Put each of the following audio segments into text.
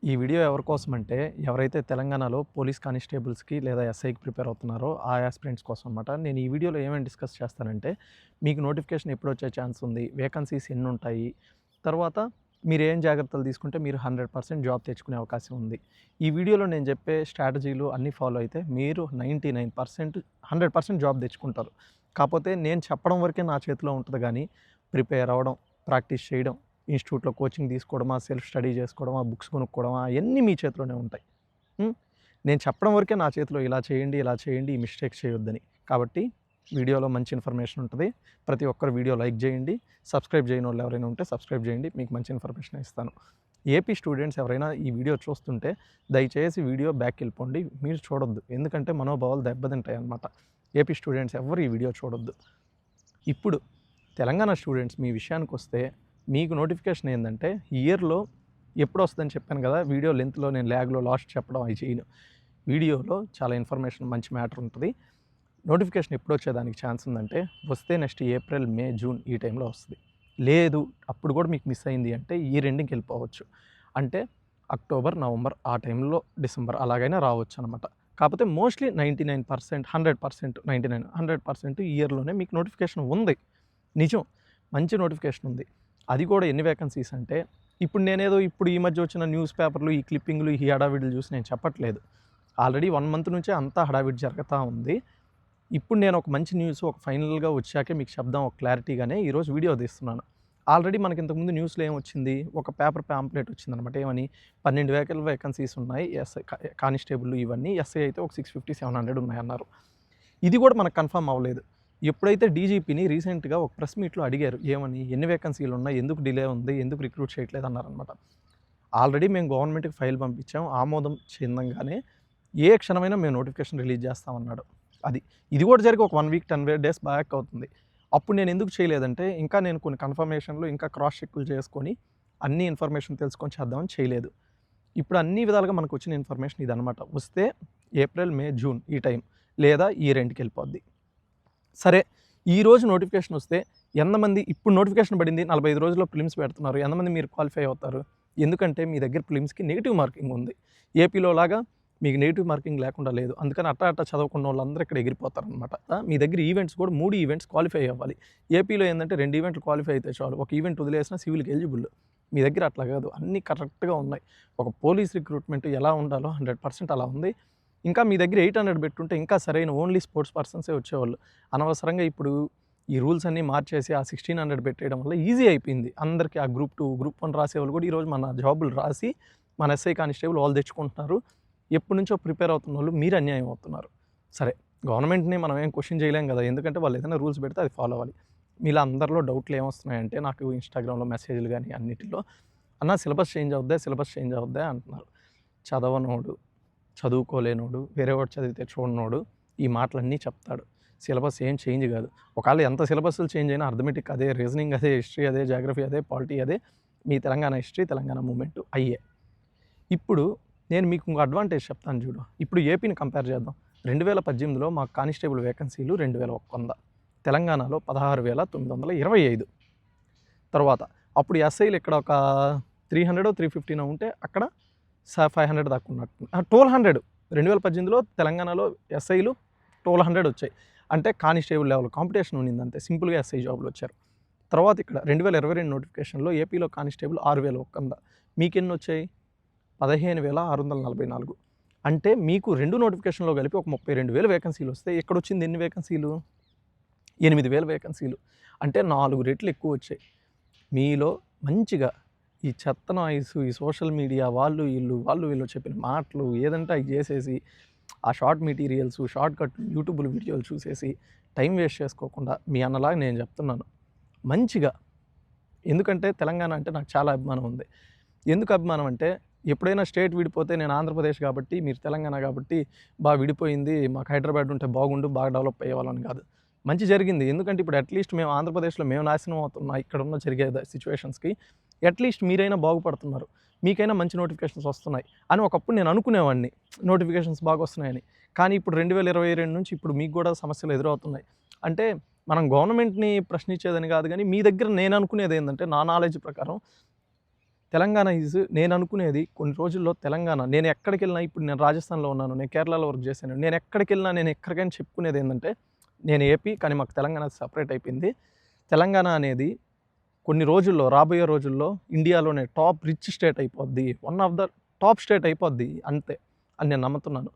ఈ వీడియో ఎవరి కోసమంటే, ఎవరైతే తెలంగాణలో పోలీస్ కానిస్టేబుల్స్‌కి లేదా ఎస్ఐకి ప్రిపేర్ అవుతున్నారో, ఆ యాస్పిరెంట్స్ కోసం అనమాట. నేను ఈ వీడియోలో ఏమేమి డిస్కస్ చేస్తానంటే, మీకు నోటిఫికేషన్ ఎప్పుడొచ్చే ఛాన్స్ ఉంది, వేకెన్సీస్ ఎన్నుంటాయి, తర్వాత మీరేం జాగ్రత్తలు తీసుకుంటే మీరు 100% జాబ్ తెచ్చుకునే అవకాశం ఉంది. ఈ వీడియోలో నేను చెప్పే స్ట్రాటజీలు అన్నీ ఫాలో అయితే మీరు 99% 100% జాబ్ తెచ్చుకుంటారు. కాపోతే నేను చెప్పడం వరకే నా చేతిలో ఉంటది గానీ, ప్రిపేర్ అవ్వడం, ప్రాక్టీస్ చేయడం, ఇన్‌స్టిట్యూట్‌లో కోచింగ్ తీసుకోవడమా, సెల్ఫ్ స్టడీ చేసుకోవడమా, బుక్స్ కొనుక్కోవడమా అయన్నీ మీ చేతిలోనే ఉంటాయి. హ్మ్. నేను చెప్పడం వరకే నా చేతిలో ఇలా చేయండి, ఇలా చేయండి, ఈ మిస్టేక్స్ చేయొద్దని. కాబట్టి వీడియోలో మంచి ఇన్ఫర్మేషన్ ఉంటది. ప్రతి ఒక్కరు వీడియో లైక్ చేయండి. సబ్స్క్రైబ్ చేయనోళ్ళు ఎవరైనా ఉంటే సబ్స్క్రైబ్ చేయండి. మీకు మంచి ఇన్ఫర్మేషన్ ఇస్తాను. ఏపీ స్టూడెంట్స్ ఎవరైనా ఈ వీడియో చూస్తుంటే దయచేసి వీడియో బ్యాక్‌కెళ్ళిపోండి. మీరు చూడొద్దు. ఎందుకంటే మనోభావాలు దెబ్బతింటాయన్నమాట. ఏపీ స్టూడెంట్స్ ఎవ్వరు ఈ వీడియో చూడొద్దు. ఇప్పుడు తెలంగాణ స్టూడెంట్స్ మీ విషయానికొస్తే మీకు నోటిఫికేషన్ ఏందంటే ఇయర్‌లో ఎప్పుడొస్తదని చెప్పాను కదా! వీడియో లెంత్‌లో నేను ల్యాగ్‌లో లాస్ట్ చెప్పడం అయి చేయను. వీడియోలో చాలా ఇన్ఫర్మేషన్ మంచి మ్యాటర్ ఉంటది. నోటిఫికేషన్ ఎప్పుడొచ్చేదానికి ఛాన్స్ ఉందంటే వస్తే నెక్స్ట్ ఏప్రిల్, మే, జూన్ ఈ టైంలో వస్తది. లేదు అప్పుడు కూడా మీకు మిస్ అయింది అంటే ఇయర్ ఎండింగ్‌కి వెళ్ళిపోవచ్చు. అంటే అక్టోబర్, నవంబర్ ఆ టైంలో డిసెంబర్ అలాగైనా రావచ్చనమాట. కాకపోతే మోస్ట్‌లీ 99% 100% 99 100% ఇయర్‌లోనే మీకు నోటిఫికేషన్ ఉంది. నిజం. మంచి నోటిఫికేషన్ ఉంది. అది కూడా ఎన్ని వేకెన్సీస్ అంటే, ఇప్పుడు నేనేదో ఇప్పుడు ఈ మధ్య వచ్చిన న్యూస్ పేపర్‌లు, ఈ క్లిప్పింగ్‌లు, ఈ హడావిడులు చూసి నేను చెప్పట్లేదు. ఆల్రెడీ 1 మంత్ నుంచే అంతా హడావిడి జరుగుతా ఉంది. ఇప్పుడు నేను ఒక మంచి న్యూస్ ఒక ఫైనల్‌గా వచ్చాకే మీకు చెప్దాం ఒక క్లారిటీగానే ఈరోజు వీడియో తీస్తున్నాను. ఆల్రెడీ మనకి ఇంతకుముందు న్యూస్‌లో ఏమొచ్చింది, ఒక పేపర్ పాంప్లెట్ వచ్చిందనమాట. ఏమని 12 వేకెన్సీస్ ఉన్నాయి. ఎస్ఐ కానిస్టేబుల్ ఇవన్నీ. ఎస్ఐ అయితే ఒక 650, 700 ఉన్నాయన్నారు. ఇది కూడా మనకు కన్ఫర్మ్ అవ్వలేదు. ఎప్పుడైతే డీజీపీని రీసెంట్‌గా ఒక ప్రెస్ మీట్‌లో అడిగారు. ఏమని? ఎన్ని వేకెన్సీలు ఉన్నాయి? ఎందుకు డిలే ఉంది? ఎందుకు రిక్రూట్ చేయట్లేదు అన్నారనమాట. ఆల్రెడీ మేము గవర్నమెంట్‌కి ఫైల్ పంపించాం. ఆమోదం చెందంగానే ఏ క్షణమైనా మేము నోటిఫికేషన్ రిలీజ్ చేస్తామన్నాడు. అది. ఇది కూడా జరిగి ఒక 1 వీక్ 10 డేస్ బ్యాక్ అవుతుంది. అప్పుడు నేను ఎందుకు చేయలేదంటే, ఇంకా నేను కొన్ని కన్ఫర్మేషన్‌లు ఇంకా క్రాస్ చెక్‌లు చేసుకొని అన్ని ఇన్ఫర్మేషన్ తెలుసుకొని చేద్దామని చేయలేదు. ఇప్పుడు అన్ని విధాలుగా మనకు వచ్చిన ఇన్ఫర్మేషన్ ఇదనమాట. వస్తే ఏప్రిల్, మే, జూన్ ఈ టైం లేదా ఇయర్ ఎండ్‌కి వెళ్ళిపోద్ది. సరే, ఈరోజు నోటిఫికేషన్ వస్తే ఎంతమంది ఇప్పుడు నోటిఫికేషన్ పడింది 45 రోజుల్లో ప్రిలిమ్స్ పెడుతున్నారు. ఎంతమంది మీరు క్వాలిఫై అవుతారు? ఎందుకంటే మీ దగ్గర ప్రిలిమ్స్‌కి నెగెటివ్ మార్కింగ్ ఉంది. ఏపీలో లాగా మీకు నెగెటివ్ మార్కింగ్ లేకుండా లేదు. అందుకని అట్టా చదువుకున్న వాళ్ళందరూ ఇక్కడ ఎగిరిపోతారనమాట. మీ దగ్గర ఈవెంట్స్ కూడా 3 ఈవెంట్స్ క్వాలిఫై అవ్వాలి. ఏపీలో ఏందంటే 2 ఈవెంట్లు క్వాలిఫై అయితే చాలు. ఒక ఈవెంట్ వదిలేసినా సివిల్‌కి ఎలిజిబుల్. మీ దగ్గర అట్లా కాదు. అన్నీ కరెక్ట్‌గా ఉన్నాయి. ఒక పోలీస్ రిక్రూట్‌మెంట్ ఎలా ఉండాలో 100% అలా ఉంది. ఇంకా మీ దగ్గర 800 పెట్టుంటే ఇంకా సరైన ఓన్లీ స్పోర్ట్స్ పర్సన్సే వచ్చేవాళ్ళు. అనవసరంగా ఇప్పుడు ఈ రూల్స్ అన్నీ మార్చేసి ఆ 1600 పెట్టేయడం వల్ల ఈజీ అయిపోయింది. అందరికీ ఆ గ్రూప్ 2, గ్రూప్ 1 రాసేవాళ్ళు కూడా ఈరోజు మన జాబులు రాసి మన ఎస్ఐ కానిస్టేబుల్ వాళ్ళు తెచ్చుకుంటున్నారు. ఎప్పటినుంచో ప్రిపేర్ అవుతున్నోళ్ళు మీరు అన్యాయం అవుతున్నారు. సరే, గవర్నమెంట్‌ని మనం ఏం క్వెషన్ చేయలేం కదా! ఎందుకంటే వాళ్ళు ఏదైనా రూల్స్ పెడితే అది ఫాలో అవ్వాలి. మీలో అందరిలో డౌట్లు ఏమొస్తున్నాయంటే నాకు ఇన్‌స్టాగ్రామ్‌లో మెసేజ్‌లు గాని అన్నిటిలో అన్న సిలబస్ చేంజ్ అవుద్దా అంటున్నారు. చదవనోడు, చదువుకోలేనోడు, వేరే వాడు చదివితే చూడనోడు ఈ మాటలన్నీ చెప్తాడు. సిలబస్ ఏం చేంజ్ కాదు. ఒకవేళ ఎంత సిలబస్‌లు చేంజ్ అయినా అర్థమెటిక్ అదే, రీజనింగ్ అదే, హిస్టరీ అదే, జియోగ్రఫీ అదే, పాలిటీ అదే, మీ తెలంగాణ హిస్టరీ, తెలంగాణ మూవ్‌మెంట్ అయ్యే. ఇప్పుడు నేను మీకు ఇంకో అడ్వాంటేజ్ చెప్తాను చూడు. ఇప్పుడు ఏపీని కంపేర్ చేద్దాం. 2018లో మాకు కానిస్టేబుల్ వేకెన్సీలు 2100. తెలంగాణలో 16,925. తర్వాత అప్పుడు ఎస్ఐలు ఇక్కడ ఒక 300 350 ఉంటే అక్కడ 500 దాకా ఉన్నట్టు 1200. 2018లో తెలంగాణలో ఎస్ఐలు 1200 వచ్చాయి. అంటే కానిస్టేబుల్ లెవెల్ కాంపిటీషన్ ఉన్నింది అంతే. సింపుల్‌గా ఎస్ఐ జాబ్‌లు వచ్చారు. తర్వాత ఇక్కడ 2022 నోటిఫికేషన్‌లో ఏపీలో కానిస్టేబుల్ 6100. మీకెన్ని వచ్చాయి? 15,644. అంటే మీకు 2 నోటిఫికేషన్‌లో కలిపి ఒక 32,000 వేకెన్సీలు వస్తే ఇక్కడొచ్చింది ఎన్ని వేకెన్సీలు? 8,000 వేకెన్సీలు. అంటే 4 రెట్లు ఎక్కువ వచ్చాయి. మీలో మంచిగా ఈ చెత్త నాయిస్, ఈ సోషల్ మీడియా వాళ్ళు వీళ్ళు చెప్పిన మాటలు ఏదంటే అవి చేసేసి, ఆ షార్ట్ మెటీరియల్స్, షార్ట్ కట్ యూట్యూబ్‌లో వీడియోలు చూసేసి టైం వేస్ట్ చేసుకోకుండా మీ అన్నలాగా నేను చెప్తున్నాను. మంచిగా ఎందుకంటే తెలంగాణ అంటే నాకు చాలా అభిమానం ఉంది. ఎందుకు అభిమానం అంటే ఎప్పుడైనా స్టేట్ విడిపోతే నేను ఆంధ్రప్రదేశ్ కాబట్టి, మీరు తెలంగాణ కాబట్టి విడిపోయింది. మాకు హైదరాబాద్ ఉంటే బాగుండు, బాగా డెవలప్ అయ్యేవాళ్ళని కాదు. మంచి జరిగింది. ఎందుకంటే ఇప్పుడు అట్‌లీస్ట్ మేము ఆంధ్రప్రదేశ్‌లో మేము నాశనం అవుతున్నాం. ఇక్కడున్న జరిగే సిట్యుయేషన్స్‌కి అట్‌లీస్ట్ మీరైనా బాగుపడుతున్నారు. మీకైనా మంచి నోటిఫికేషన్స్ వస్తున్నాయి అని ఒకప్పుడు నేను అనుకునేవాడిని. నోటిఫికేషన్స్ బాగా వస్తున్నాయని. కానీ ఇప్పుడు 2022 నుంచి ఇప్పుడు మీకు కూడా సమస్యలు ఎదురవుతున్నాయి. అంటే మనం గవర్నమెంట్‌ని ప్రశ్నించేదని కాదు గానీ, మీ దగ్గర నేను అనుకునేది ఏందంటే నా నాలెడ్జ్ ప్రకారం తెలంగాణ నేను అనుకునేది కొన్ని రోజుల్లో తెలంగాణ నేను ఎక్కడికి వెళ్ళినా ఇప్పుడు నేను రాజస్థాన్లో ఉన్నాను, నేను కేరళలో వర్క్ చేశాను, నేను ఎక్కడికి వెళ్ళినా నేను ఎక్కడికైనా చెప్పుకునేది ఏంటంటే నేను ఏపీ కానీ మాకు తెలంగాణ సపరేట్ అయిపోయింది. తెలంగాణ అనేది కొన్ని రోజుల్లో రాబోయే రోజుల్లో ఇండియాలోనే టాప్ రిచ్ స్టేట్ అయిపోద్ది, one of the top state అయిపోద్ది అంతే అని నేను నమ్ముతున్నాను.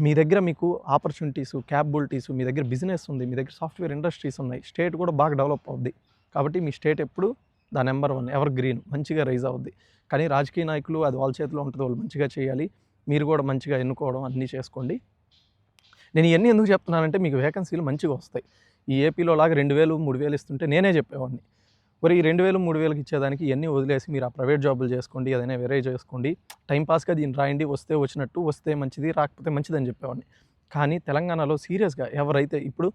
మీ దగ్గర మీకు ఆపర్చునిటీసు, క్యాపబిలిటీసు, మీ దగ్గర బిజినెస్ ఉంది, మీ దగ్గర సాఫ్ట్వేర్ ఇండస్ట్రీస్ ఉన్నాయి, స్టేట్ కూడా బాగా డెవలప్ అవుద్ది. కాబట్టి మీ స్టేట్ ఎప్పుడు ద నెంబర్ 1 ఎవర్ గ్రీన్ మంచిగా రైజ్ అవుద్ది. కానీ రాజకీయ నాయకులు అది వాళ్ళ చేతిలో ఉంటుంది, వాళ్ళు మంచిగా చేయాలి, మీరు కూడా మంచిగా ఎన్నుకోవడం అన్నీ చేసుకోండి. నేను ఇవన్నీ ఎందుకు చెప్తున్నానంటే మీకు వేకెన్సీలు మంచిగా వస్తాయి. ఈ ఏపీలో లాగా 2000, 3000 ఇస్తుంటే నేనే చెప్పేవాడిని, మరి ఈ 2000, 3000కి ఇచ్చేదానికి ఇవన్నీ వదిలేసి మీరు ఆ ప్రైవేట్ జాబులు చేసుకోండి, ఏదైనా వేరే చేసుకోండి, టైంపాస్గా దీన్ని రాయండి, వస్తే వచ్చినట్టు, వస్తే మంచిది, రాకపోతే మంచిది అని చెప్పేవాడిని. కానీ తెలంగాణలో సీరియస్గా ఎవరైతే ఇప్పుడు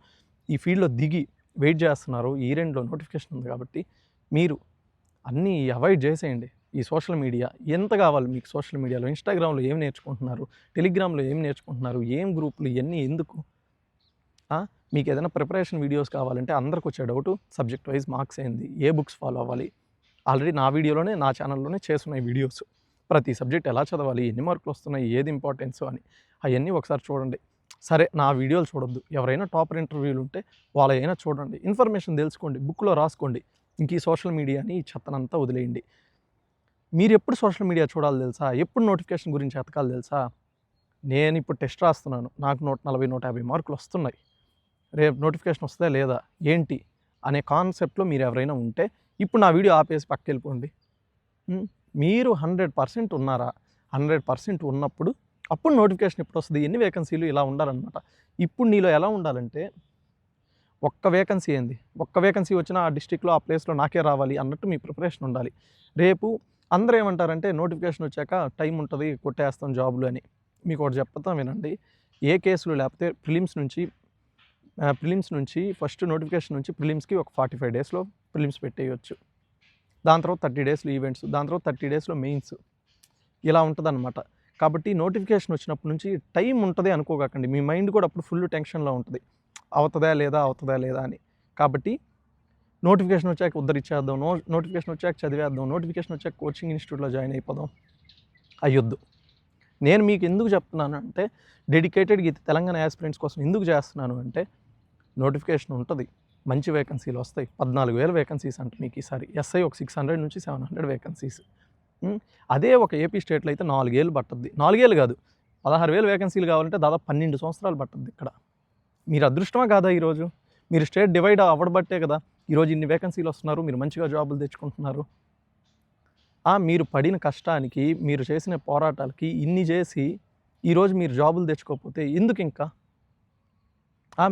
ఈ ఫీల్డ్లో దిగి వెయిట్ చేస్తున్నారో ఈ రెండులో నోటిఫికేషన్ ఉంది కాబట్టి మీరు అన్నీ అవాయిడ్ చేసేయండి. ఈ సోషల్ మీడియా ఎంత కావాలి మీకు? సోషల్ మీడియాలో ఇన్స్టాగ్రామ్లో ఏం నేర్చుకుంటున్నారు, టెలిగ్రామ్లో ఏం నేర్చుకుంటున్నారు, ఏం గ్రూపులు, ఇవన్నీ ఎందుకు? మీకు ఏదైనా ప్రిపరేషన్ వీడియోస్ కావాలంటే అందరికి వచ్చే డౌటు సబ్జెక్ట్ వైజ్ మార్క్స్ ఏంది, ఏ బుక్స్ ఫాలో అవ్వాలి. ఆల్రెడీ నా వీడియోలోనే నా ఛానల్లోనే చేస్తున్నాయి వీడియోస్, ప్రతి సబ్జెక్ట్ ఎలా చదవాలి, ఎన్ని మార్కులు వస్తున్నాయి, ఏది ఇంపార్టెన్స్ అని అవన్నీ ఒకసారి చూడండి. సరే నా వీడియోలు చూడొద్దు, ఎవరైనా టాపర్ ఇంటర్వ్యూలు ఉంటే వాళ్ళైనా చూడండి, ఇన్ఫర్మేషన్ తెలుసుకోండి, బుక్లో రాసుకోండి. ఇంక ఈ సోషల్ మీడియాని ఈ చెత్తనంతా వదిలేయండి. మీరు ఎప్పుడు సోషల్ మీడియా చూడాలి తెలుసా? ఎప్పుడు నోటిఫికేషన్ గురించి ఎతకాలి తెలుసా? నేను ఇప్పుడు టెస్ట్ రాస్తున్నాను, నాకు 140, 150 మార్కులు వస్తున్నాయి, రేపు నోటిఫికేషన్ వస్తుందా లేదా ఏంటి అనే కాన్సెప్ట్లో మీరు ఎవరైనా ఉంటే ఇప్పుడు నా వీడియో ఆపేసి పక్కకి వెళ్ళిపోండి. మీరు 100% ఉన్నారా? 100% ఉన్నప్పుడు అప్పుడు నోటిఫికేషన్ ఎప్పుడు వస్తుంది, ఎన్ని వేకెన్సీలు, ఇలా ఉండాలన్నమాట. ఇప్పుడు నీలో ఎలా ఉండాలంటే ఒక్క వేకెన్సీ ఏంది, ఒక్క వేకెన్సీ వచ్చినా ఆ డిస్ట్రిక్ట్లో ఆ ప్లేస్లో నాకే రావాలి అన్నట్టు మీ ప్రిపరేషన్ ఉండాలి. రేపు అందరూ ఏమంటారంటే నోటిఫికేషన్ వచ్చాక టైం ఉంటుంది కొట్టేస్తాం జాబులు అని. మీకు ఒకటి చెప్తాం వినండి, ఏ కేసులు లేకపోతే ప్రిలిమ్స్ నుంచి ఫస్ట్ నోటిఫికేషన్ నుంచి ప్రిలిమ్స్కి ఒక 45 డేస్లో ప్రిలిమ్స్ పెట్టేయచ్చు, దాని తర్వాత 30 డేస్లో ఈవెంట్స్, దాని తర్వాత 30 డేస్లో మెయిన్స్, ఇలా ఉంటుందన్నమాట. కాబట్టి నోటిఫికేషన్ వచ్చినప్పటి నుంచి టైం ఉంటుంది అనుకోకండి, మీ మైండ్ కూడా అప్పుడు ఫుల్ టెన్షన్లో ఉంటుంది, అవుతుందా లేదా అని. కాబట్టి నోటిఫికేషన్ వచ్చాక ఉద్ధరించేద్దాం, నోటిఫికేషన్ వచ్చాక చదివేద్దాం, నోటిఫికేషన్ వచ్చాక కోచింగ్ ఇన్స్టిట్యూట్లో జాయిన్ అయిపోదాం, అయ్యొద్దు. నేను మీకు ఎందుకు చెప్తున్నాను అంటే డెడికేటెడ్గా తెలంగాణ యాస్పిరెంట్స్ కోసం ఎందుకు చేస్తున్నాను అంటే నోటిఫికేషన్ ఉంటుంది, మంచి వేకెన్సీలు వస్తాయి, 14,000 వేకెన్సీస్ అంటే మీకు ఈసారి ఎస్ఐ ఒక 600 నుంచి 700 వేకెన్సీస్. అదే ఒక ఏపీ స్టేట్లో అయితే 4 ఏళ్ళు పట్టుద్ది, 4 ఏళ్ళు కాదు 16,000 వేకెన్సీలు కావాలంటే దాదాపు 12 సంవత్సరాలు పట్టుద్ది. ఇక్కడ మీరు అదృష్టమా కాదా? ఈరోజు మీరు స్టేట్ డివైడ్ అవ్వబట్టే కదా ఈరోజు ఇన్ని వేకెన్సీలు వస్తున్నారు, మీరు మంచిగా జాబులు తెచ్చుకుంటున్నారు. మీరు పడిన కష్టానికి, మీరు చేసిన పోరాటాలకి ఇన్ని చేసి ఈరోజు మీరు జాబులు తెచ్చుకోకపోతే ఎందుకు ఇంకా?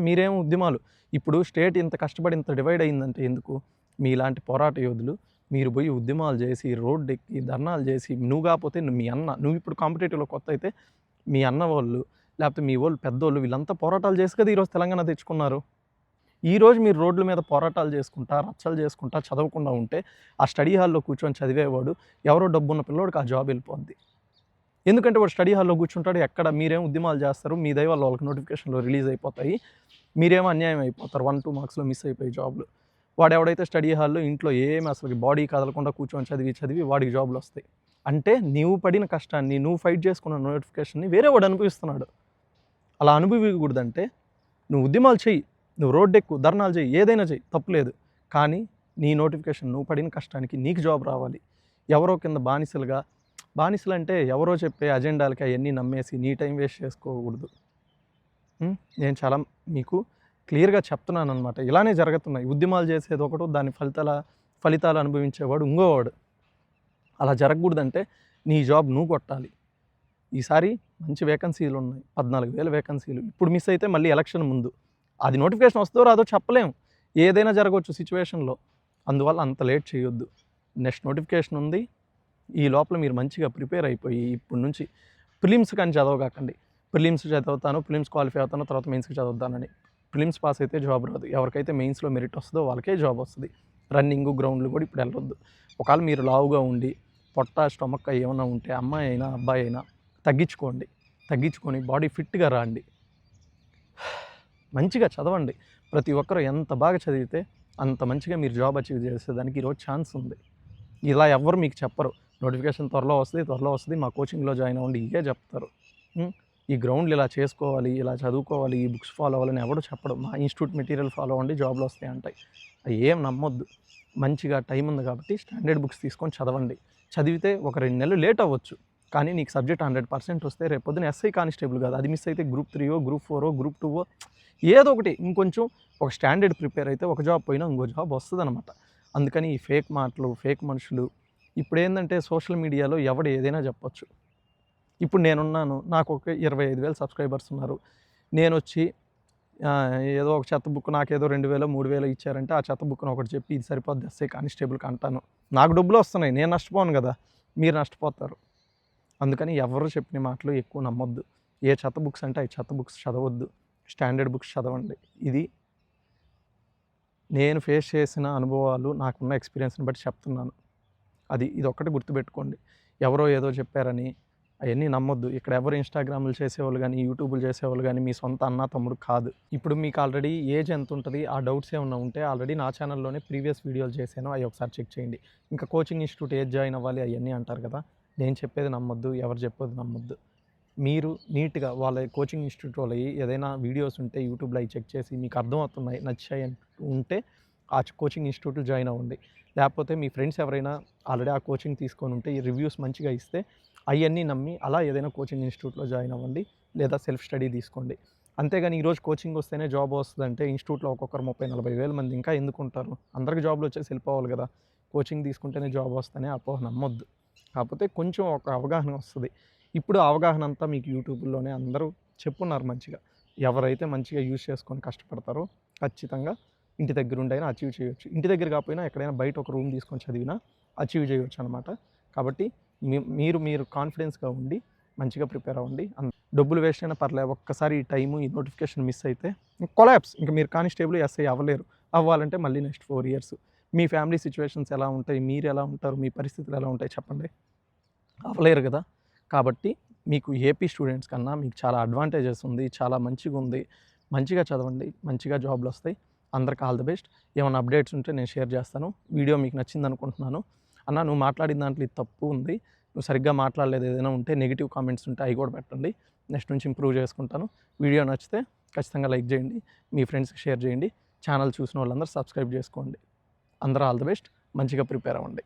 మీరేం ఉద్యమాలు ఇప్పుడు స్టేట్ ఇంత కష్టపడి ఇంత డివైడ్ అయిందంటే ఎందుకు? మీలాంటి పోరాట యోధులు మీరు పోయి ఉద్యమాలు చేసి, రోడ్డు ఎక్కి ధర్నాలు చేసి, నువ్వు కాకపోతే నువ్వు ఇప్పుడు కాంపిటేటివ్లో కొత్త అయితే మీ అన్న వాళ్ళు లేకపోతే మీ వాళ్ళు పెద్దోళ్ళు వీళ్ళంతా పోరాటాలు చేసి కదా ఈరోజు తెలంగాణ తెచ్చుకున్నారు. ఈరోజు మీరు రోడ్ల మీద పోరాటాలు చేసుకుంటా, రచ్చలు చేసుకుంటా, చదవకుండా ఉంటే ఆ స్టడీ హాల్లో కూర్చొని చదివేవాడు ఎవరో డబ్బున్న పిల్లోడికి ఆ జాబ్ వెళ్ళిపోద్ది. ఎందుకంటే వాడు స్టడీ హాల్లో కూర్చుంటాడు, ఎక్కడ మీరేం ఉద్యమాలు చేస్తారు, మీ దయ వల్ల వాళ్ళకి నోటిఫికేషన్లో రిలీజ్ అయిపోతాయి, మీరేమో అన్యాయం అయిపోతారు, 1-2 మార్క్స్లో మిస్ అయిపోయి జాబ్లు. వాడు ఎవడైతే స్టడీ హాల్లో ఇంట్లో ఏమి అసలు బాడీ కదలకుండా కూర్చొని చదివి వాడికి జాబ్లు వస్తాయి. అంటే నువ్వు పడిన కష్టాన్ని, నువ్వు ఫైట్ చేసుకున్న నోటిఫికేషన్ని వేరే వాడు అనుభవిస్తున్నాడు. అలా అనుభవించకూడదంటే నువ్వు ఉద్యమాలు చెయ్యి, నువ్వు రోడ్డు ఎక్కు, ధర్నాలు చెయ్యి, ఏదైనా చెయ్యి, తప్పులేదు. కానీ నీ నోటిఫికేషన్, నువ్వు పడిన కష్టానికి నీకు జాబ్ రావాలి. ఎవరో కింద బానిసలు అంటే ఎవరో చెప్పే అజెండాలకి అవన్నీ నమ్మేసి నీ టైం వేస్ట్ చేసుకోకూడదు. నేను చాలా మీకు క్లియర్గా చెప్తున్నాను అనమాట. ఇలానే జరుగుతున్నాయి, ఉద్యమాలు చేసేది ఒకటి, దాని ఫలితాలు అనుభవించేవాడు ఇంకోవాడు. అలా జరగకూడదంటే నీ జాబ్ నువ్వు కొట్టాలి. ఈసారి మంచి వేకెన్సీలు ఉన్నాయి, 14,000 వేకెన్సీలు. ఇప్పుడు మిస్ అయితే మళ్ళీ ఎలక్షన్ ముందు అది నోటిఫికేషన్ వస్తుందో రాదో చెప్పలేము, ఏదైనా జరగవచ్చు సిచ్యువేషన్లో. అందువల్ల అంత లేట్ చేయొద్దు. నెక్స్ట్ నోటిఫికేషన్ ఉంది, ఈ లోపల మీరు మంచిగా ప్రిపేర్ అయిపోయి ఇప్పటి నుంచి ప్రిలిమ్స్ కానీ చదవకండి. ప్రిలిమ్స్ చదువుతాను, ప్రిలిమ్స్ క్వాలిఫై అవుతాను, తర్వాత మెయిన్స్కి చదువుతానని. ప్రిలిమ్స్ పాస్ అయితే జాబ్ రాదు, ఎవరికైతే మెయిన్స్లో మెరిట్ వస్తుందో వాళ్ళకే జాబ్ వస్తుంది. రన్నింగ్ గ్రౌండ్లు కూడా ఇప్పుడు వెళ్ళొద్దు. ఒకవేళ మీరు లావుగా ఉండి పొట్ట స్టమక్ ఏమైనా ఉంటే అమ్మాయి అయినా అబ్బాయి అయినా తగ్గించుకొని బాడీ ఫిట్గా రాండి, మంచిగా చదవండి. ప్రతి ఒక్కరు ఎంత బాగా చదివితే అంత మంచిగా మీరు జాబ్ అచీవ్ చేసేదానికి ఈరోజు ఛాన్స్ ఉంది. ఇలా ఎవ్వరు మీకు చెప్పరు. నోటిఫికేషన్ త్వరలో వస్తది. మా కోచింగ్‌లో జాయిన్ అవ్వండి ఇయే చెప్తారు. హ్మ్. ఈ గ్రౌండ్‌లు ఇలా చేసుకోవాలి, ఇలా చదువుకోవాలి, ఈ బుక్స్ ఫాలో అవ్వాలని ఎవడు చెప్పడు. మా ఇన్‌స్టిట్యూట్ మెటీరియల్ ఫాలో అవ్వండి జాబ్‌లు వస్తాయి అంటాయి. అయ్యేం నమ్మొద్దు. మంచిగా టైం ఉంది కాబట్టి స్టాండర్డ్ బుక్స్ తీసుకొని చదవండి. చదివితే ఒక 2 నెలలు లేట్ అవ్వచ్చు. కానీ నీకు సబ్జెక్ట్ 100% వస్తే రేపొద్దున ఎస్ఐ కానిస్టేబుల్ కాదు. అది మిస్ అయితే గ్రూప్ 3 గ్రూప్ 4 గ్రూప్ 2 ఏదో ఒకటి ఇంకొంచెం ఒక స్టాండర్డ్ ప్రిపేర్ అయితే ఒక జాబ్ పోయినా ఇంకో జాబ్ వస్తదనమాట. అందుకని ఈ ఫేక్ మాటలు, ఫేక్ మనుషులు ఇప్పుడేందంటే సోషల్ మీడియాలో ఎవడు ఏదైనా చెప్పొచ్చు. ఇప్పుడు నేనున్నాను. నాకు ఒక 25,000 సబ్స్క్రైబర్స్ ఉన్నారు. నేనొచ్చి ఏదో ఒక చెత్త బుక్ నాకేదో 2,000, 3,000 ఇచ్చారంటే ఆ చెత్త బుక్‌ని ఒకటి చెప్పి ఇది సరిపోద్ది ఎస్ఐ కానిస్టేబుల్‌కి అంటాను. నాకు డబ్బులొస్తున్నాయి. నేను నష్టపోను గదా! మీరు నష్టపోతారు. అందుకని ఎవరు చెప్పిన మాటలు ఎక్కువ నమ్మొద్దు. ఏ చెత్త బుక్స్ అంటే అయి చెత్త బుక్స్ చదవొద్దు. స్టాండర్డ్ బుక్స్ చదవండి. ఇది నేను ఫేస్ చేసిన అనుభవాలు, నాకున్న ఎక్స్‌పీరియన్స్‌ని బట్టి చెప్తున్నాను. ఇదొక్కటి గుర్తుపెట్టుకోండి. ఎవరో ఏదో చెప్పారని అయన్నీ నమ్మొద్దు. ఇక్కడ ఎవరు ఇన్‌స్టాగ్రామ్‌లు చేసేవాళ్ళు గానీ, యూట్యూబ్‌లు చేసేవాళ్ళు గానీ మీ సొంత అన్న, తమ్ముడు కాదు. ఇప్పుడు మీకు ఆల్రెడీ ఏజ్ ఎంతుంటది, ఆ డౌట్స్ ఏమన్నా ఉంటే ఆల్రెడీ నా ఛానల్‌లోనే ప్రీవియస్ వీడియోలు చేశాను. అయి ఒకసారి చెక్ చేయండి. ఇంకా కోచింగ్ ఇన్‌స్టిట్యూట్ ఏది జాయిన్ అవ్వాలి అయన్నీ అంటారు కదా! నేను చెప్పేది నమ్మొద్దు. ఎవరు చెప్పేది నమ్మొద్దు. మీరు నీట్‌గా వాళ్ళ కోచింగ్ ఇన్‌స్టిట్యూట్ వాళ్ళయి ఏదైనా వీడియోస్ ఉంటే యూట్యూబ్‌లో అయి చెక్ చేసి మీకు అర్థమవుతున్నాయి, నచ్చాయి ఉంటే ఆ కోచింగ్ ఇన్‌స్టిట్యూట్‌లో జాయిన్ అవ్వండి. లేకపోతే మీ ఫ్రెండ్స్ ఎవరైనా ఆల్రెడీ ఆ కోచింగ్ తీసుకొని ఉంటే ఈ రివ్యూస్ మంచిగా ఇస్తే అయన్నీ నమ్మి అలా ఏదైనా కోచింగ్ ఇన్‌స్టిట్యూట్‌లో జాయిన్ అవ్వండి. లేదా సెల్ఫ్ స్టడీ తీసుకోండి. అంతేగాని ఈరోజు కోచింగ్ వస్తేనే జాబ్ వస్తదంటే ఇన్‌స్టిట్యూట్‌లో ఒక్కొక్కరు 30, 40 వేల మంది ఇంకా ఎందుకుంటారు? అందరికి జాబ్‌లు వచ్చేసి వెళ్ళిపోవాలి కదా! కోచింగ్ తీసుకుంటేనే జాబ్ వస్తదనే అపోహ నమ్మొద్దు. కాకపోతే కొంచెం ఒక అవగాహన వస్తది. ఇప్పుడు ఆ అవగాహన అంతా మీకు యూట్యూబ్‌లోనే అందరూ చెప్పున్నారు మంచిగా. ఎవరైతే మంచిగా యూజ్ చేసుకొని కష్టపడతారో ఖచ్చితంగా ఇంటి దగ్గరుండైనా అచీవ్ చేయొచ్చు. ఇంటి దగ్గర కాకపోయినా ఎక్కడైనా బయట ఒక రూమ్ తీసుకొని చదివినా అచీవ్ చేయొచ్చనమాట. కాబట్టి మీరు కాన్ఫిడెన్స్‌గా ఉండి మంచిగా ప్రిపేర్ అవ్వండి. డబ్బులు వేస్ట్ అయినా పర్లేదు. ఒక్కసారి ఈ టైము, ఈ నోటిఫికేషన్ మిస్ అయితే కొలాప్స్. ఇంక మీరు కానిస్టేబుల్, ఎస్ఐ అవ్వలేరు. అవ్వాలంటే మళ్ళీ నెక్స్ట్ 4 ఇయర్స్. మీ ఫ్యామిలీ సిట్యుయేషన్స్ ఎలా ఉంటాయి? మీరెలా ఉంటారు? మీ పరిస్థితులు ఎలా ఉంటాయి చెప్పండి? అవ్వలేరు గదా! కాబట్టి మీకు ఏపీ స్టూడెంట్స్ కన్నా మీకు చాలా అడ్వాంటేజెస్ ఉంది. చాలా మంచిగుంది. మంచిగా చదవండి. మంచిగా జాబ్‌లొస్తాయి. అందరికి ఆల్ ది బెస్ట్. ఏమన్నా అప్డేట్స్ ఉంటే నేను షేర్ చేస్తాను. వీడియో మీకు నచ్చిందనుకుంటున్నాను. అన్న నువ్వు మాట్లాడిన దాంట్లో ఇది తప్పు ఉంది. నువ్వు సరిగ్గా మాట్లాడలేదు ఏదైనా ఉంటే నెగెటివ్ కామెంట్స్ ఉంటే అవి కూడా పెట్టండి. నెక్స్ట్ నుంచి ఇంప్రూవ్ చేసుకుంటాను. వీడియో నచ్చితే ఖచ్చితంగా లైక్ చేయండి. మీ ఫ్రెండ్స్‌కి షేర్ చేయండి. ఛానల్ చూసిన వాళ్ళందరూ సబ్స్క్రైబ్ చేసుకోండి. అందరూ ఆల్ ది బెస్ట్. మంచిగా ప్రిపేర్ అవ్వండి.